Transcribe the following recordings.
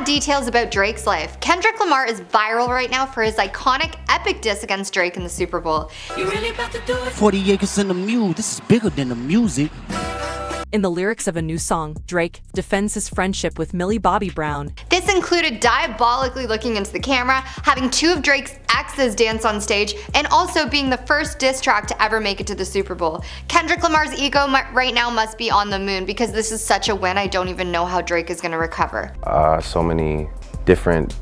details about Drake's life. Kendrick Lamar is viral right now for his iconic epic diss against Drake in the Super Bowl. You really about to do it? 40 acres in the mule, this is bigger than the music. In the lyrics of a new song, Drake defends his friendship with Millie Bobby Brown. This included diabolically looking into the camera, having two of Drake's exes dance on stage, and also being the first diss track to ever make it to the Super Bowl. Kendrick Lamar's ego right now must be on the moon because this is such a win. I don't even know how Drake is going to recover. So many different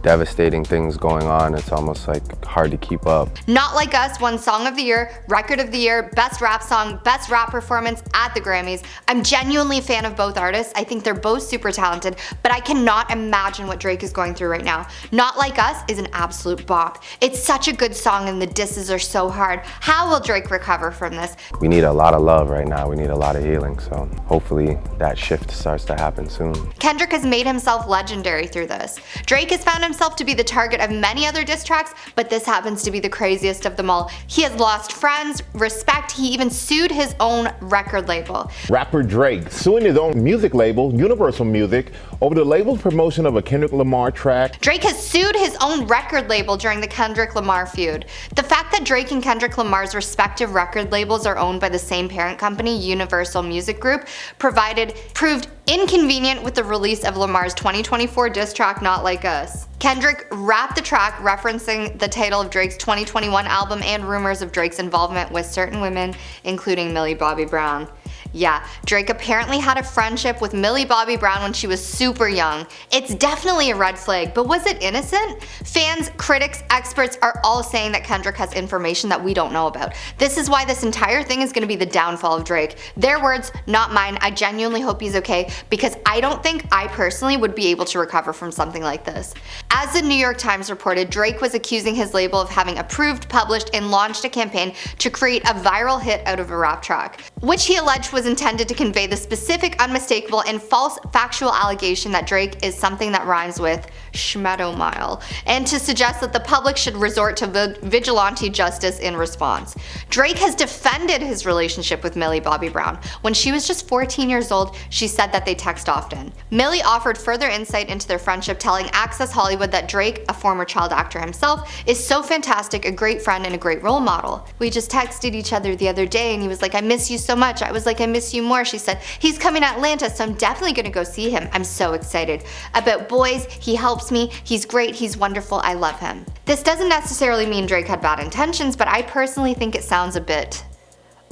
devastating things going on, it's almost like hard to keep up. Not Like Us won Song of the Year, Record of the Year, Best Rap Song, Best Rap Performance at the Grammys. I'm genuinely a fan of both artists. I think they're both super talented, but I cannot imagine what Drake is going through right now. Not Like Us is an absolute bop. It's such a good song and the disses are so hard. How will Drake recover from this? We need a lot of love right now. We need a lot of healing, so hopefully that shift starts to happen soon. Kendrick has made himself legendary through this. Drake has found himself to be the target of many other diss tracks, but this happens to be the craziest of them all. He has lost friends, respect, he even sued his own record label. Rapper Drake suing his own music label, Universal Music, over the label's promotion of a Kendrick Lamar track. Drake has sued his own record label during the Kendrick Lamar feud. The fact that Drake and Kendrick Lamar's respective record labels are owned by the same parent company, Universal Music Group, proved inconvenient with the release of Lamar's 2024 diss track Not Like Us. Kendrick rapped the track referencing the title of Drake's 2021 album and rumors of Drake's involvement with certain women, including Millie Bobby Brown. Yeah, Drake apparently had a friendship with Millie Bobby Brown when she was super young. It's definitely a red flag, but was it innocent? Fans, critics, experts are all saying that Kendrick has information that we don't know about. This is why this entire thing is going to be the downfall of Drake. Their words, not mine. I genuinely hope he's okay because I don't think I personally would be able to recover from something like this. As the New York Times reported, Drake was accusing his label of having approved, published, and launched a campaign to create a viral hit out of a rap track, which he alleged was intended to convey the specific, unmistakable, and false factual allegation that Drake is something that rhymes with schmedomile, and to suggest that the public should resort to vigilante justice in response. Drake has defended his relationship with Millie Bobby Brown. When she was just 14 years old, she said that they text often. Millie offered further insight into their friendship, telling Access Hollywood that Drake, a former child actor himself, is so fantastic, a great friend, and a great role model. We just texted each other the other day and he was like, I miss you so much. I was like, I miss you more. She said, he's coming to Atlanta, so I'm definitely gonna go see him. I'm so excited. About boys, he helps me. He's great. He's wonderful. I love him. This doesn't necessarily mean Drake had bad intentions, but I personally think it sounds a bit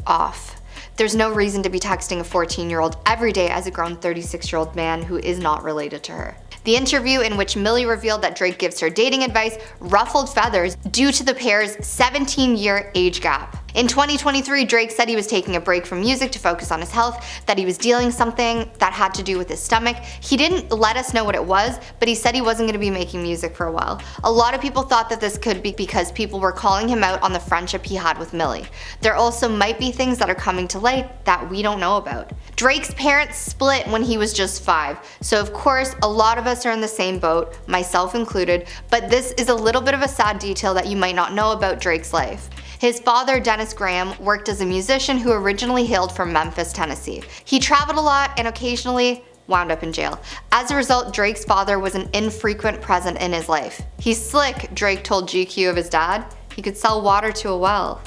off. There's no reason to be texting a 14-year-old every day as a grown 36-year-old man who is not related to her. The interview in which Millie revealed that Drake gives her dating advice ruffled feathers due to the pair's 17-year age gap. In 2023, Drake said he was taking a break from music to focus on his health, that he was dealing something that had to do with his stomach. He didn't let us know what it was, but he said he wasn't going to be making music for a while. A lot of people thought that this could be because people were calling him out on the friendship he had with Millie. There also might be things that are coming to light that we don't know about. Drake's parents split when he was just 5, so of course a lot of us are in the same boat, myself included, but this is a little bit of a sad detail that you might not know about Drake's life. His father, Dennis Graham, worked as a musician who originally hailed from Memphis, Tennessee. He traveled a lot and occasionally wound up in jail. As a result, Drake's father was an infrequent presence in his life. He's slick, Drake told GQ of his dad. He could sell water to a well.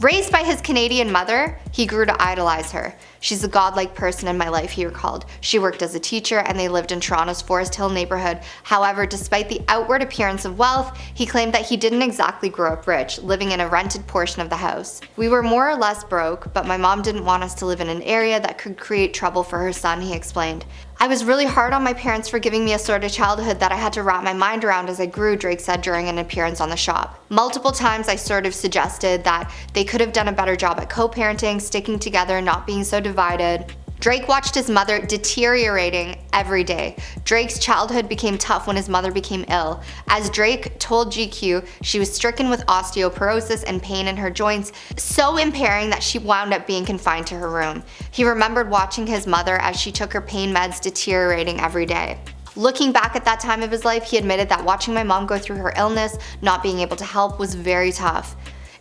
Raised by his Canadian mother, he grew to idolize her. She's a godlike person in my life, he recalled. She worked as a teacher and they lived in Toronto's Forest Hill neighborhood. However, despite the outward appearance of wealth, he claimed that he didn't exactly grow up rich, living in a rented portion of the house. We were more or less broke, but my mom didn't want us to live in an area that could create trouble for her son, he explained. I was really hard on my parents for giving me a sort of childhood that I had to wrap my mind around as I grew, Drake said during an appearance on The Shop. Multiple times I sort of suggested that they could have done a better job at co-parenting, sticking together, not being so divided. Drake watched his mother deteriorating every day. Drake's childhood became tough when his mother became ill. As Drake told GQ, she was stricken with osteoporosis and pain in her joints, so impairing that she wound up being confined to her room. He remembered watching his mother as she took her pain meds deteriorating every day. Looking back at that time of his life, he admitted that watching my mom go through her illness, not being able to help, was very tough.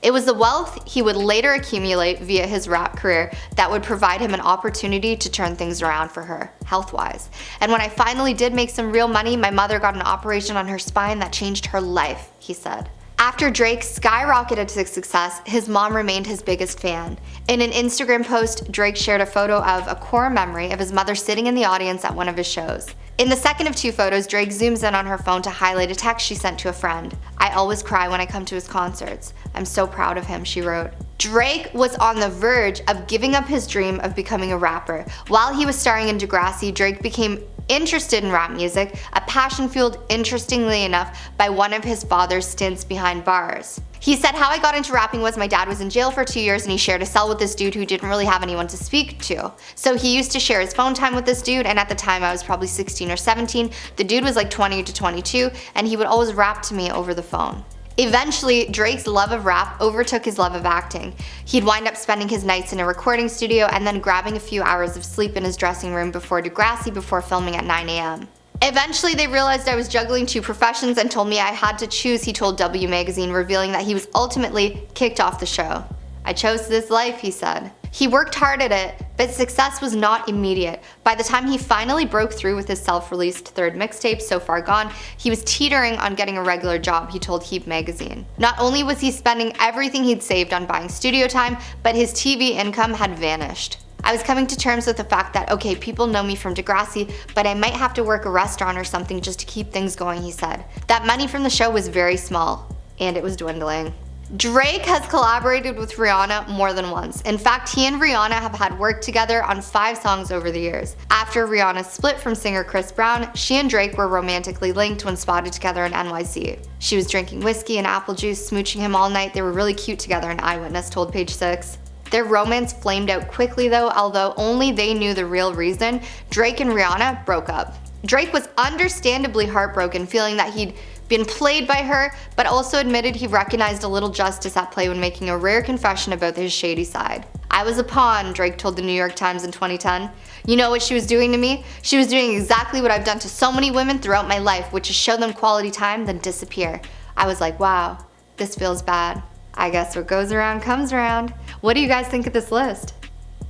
It was the wealth he would later accumulate via his rap career that would provide him an opportunity to turn things around for her, health-wise. And when I finally did make some real money, my mother got an operation on her spine that changed her life, he said. After Drake skyrocketed to success, his mom remained his biggest fan. In an Instagram post, Drake shared a photo of a core memory of his mother sitting in the audience at one of his shows. In the second of 2 photos, Drake zooms in on her phone to highlight a text she sent to a friend. "I always cry when I come to his concerts. I'm so proud of him," she wrote. Drake was on the verge of giving up his dream of becoming a rapper. While he was starring in Degrassi, Drake became interested in rap music, a passion fueled, interestingly enough, by one of his father's stints behind bars. He said, "How I got into rapping was my dad was in jail for 2 years and he shared a cell with this dude who didn't really have anyone to speak to. So he used to share his phone time with this dude, and at the time I was probably 16 or 17. The dude was like 20 to 22 and he would always rap to me over the phone." Eventually, Drake's love of rap overtook his love of acting. He'd wind up spending his nights in a recording studio and then grabbing a few hours of sleep in his dressing room before Degrassi before filming at 9 a.m. Eventually, they realized I was juggling 2 professions and told me I had to choose, he told W Magazine, revealing that he was ultimately kicked off the show. "I chose this life," he said. He worked hard at it, but success was not immediate. By the time he finally broke through with his self-released 3rd mixtape, So Far Gone, he was teetering on getting a regular job, he told Heap Magazine. Not only was he spending everything he'd saved on buying studio time, but his TV income had vanished. "I was coming to terms with the fact that, okay, people know me from Degrassi, but I might have to work a restaurant or something just to keep things going," he said. That money from the show was very small, and it was dwindling. Drake has collaborated with Rihanna more than once. In fact, he and Rihanna have had work together on 5 songs over the years. After Rihanna split from singer Chris Brown, she and Drake were romantically linked when spotted together in NYC. She was drinking whiskey and apple juice, smooching him all night. They were really cute together, an eyewitness told Page 6. Their romance flamed out quickly though, although only they knew the real reason. Drake and Rihanna broke up. Drake was understandably heartbroken, feeling that he'd been played by her, but also admitted he recognized a little justice at play when making a rare confession about his shady side. "I was a pawn," Drake told the New York Times in 2010. "You know what she was doing to me? She was doing exactly what I've done to so many women throughout my life, which is show them quality time, then disappear. I was like, wow, this feels bad. I guess what goes around comes around." What do you guys think of this list?